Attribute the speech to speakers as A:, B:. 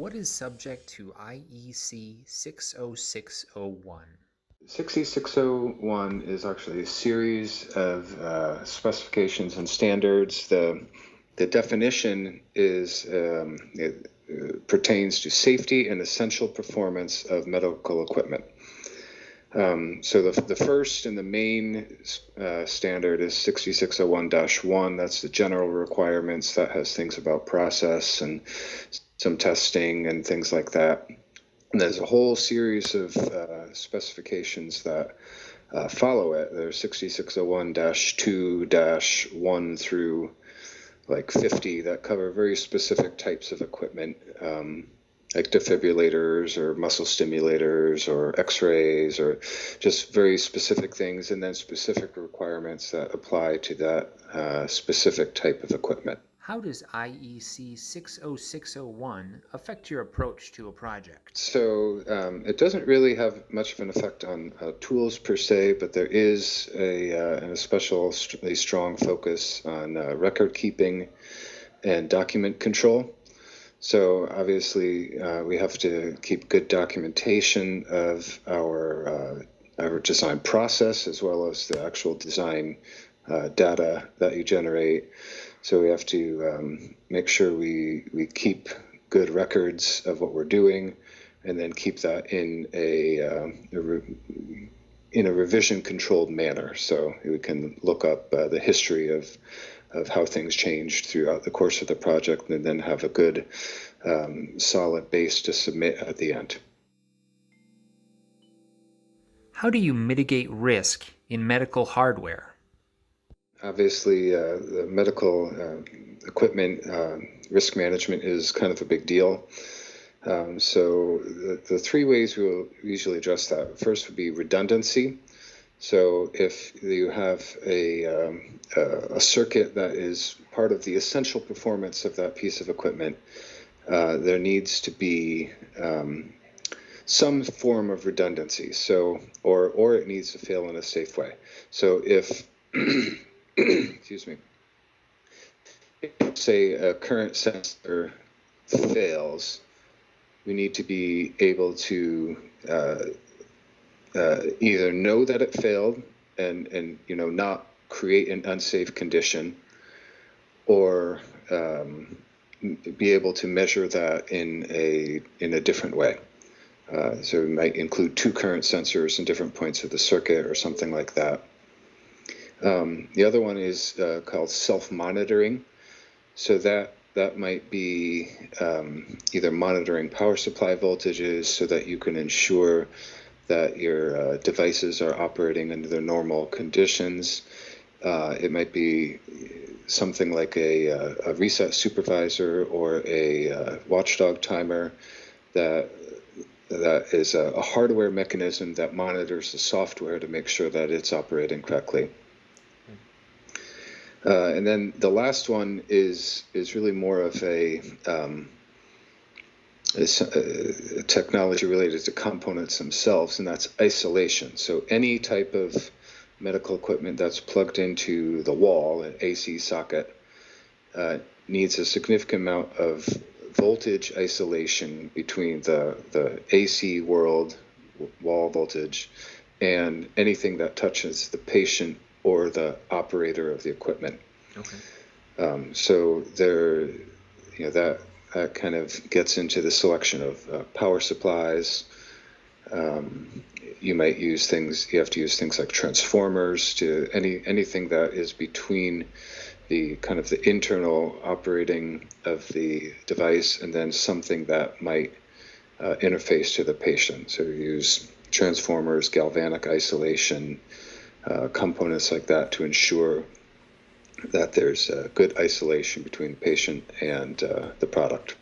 A: What is subject to IEC 60601?
B: 60601 is actually a series of specifications and standards. The definition is it pertains to safety and essential performance of medical equipment. So the first and the main standard is 6601-1. That's the general requirements. That has things about process and some testing and things like that. And there's a whole series of specifications that follow it. There's 6601-2-1 through like 50 that cover very specific types of equipment, like defibrillators or muscle stimulators or x-rays or just very specific things, and then specific requirements that apply to that specific type of equipment.
A: How does IEC 60601 affect your approach to a project?
B: So it doesn't really have much of an effect on tools per se, but there is an especially strong focus on record keeping and document control. So obviously we have to keep good documentation of our design process as well as the actual design data that you generate. So we have to make sure we keep good records of what we're doing, and then keep that in a revision-controlled manner. So we can look up the history of how things changed throughout the course of the project, and then have a good, solid base to submit at the end.
A: How do you mitigate risk in medical hardware?
B: Obviously, the medical equipment risk management is kind of a big deal. So the three ways we will usually address that. First would be redundancy. So if you have a circuit that is part of the essential performance of that piece of equipment, there needs to be some form of redundancy. So, or it needs to fail in a safe way. So if excuse me, if, say, a current sensor fails, we need to be able to either know that it failed and not create an unsafe condition, or be able to measure that in a different way. So it might include two current sensors in different points of the circuit or something like that. The other one is called self-monitoring. So that might be either monitoring power supply voltages so that you can ensure that your devices are operating under their normal conditions. It might be something like a reset supervisor or a watchdog timer that is a hardware mechanism that monitors the software to make sure that it's operating correctly. And then the last one is really more of a technology related to components themselves, and that's isolation. So any type of medical equipment that's plugged into the wall, an AC socket, needs a significant amount of voltage isolation between the AC wall voltage and anything that touches the patient or the operator of the equipment.
A: Okay.
B: So there, that kind of gets into the selection of power supplies. You have to use things like transformers to anything that is between the kind of the internal operating of the device and then something that might interface to the patient. So you use transformers, galvanic isolation, components like that to ensure that there's good isolation between the patient and the product.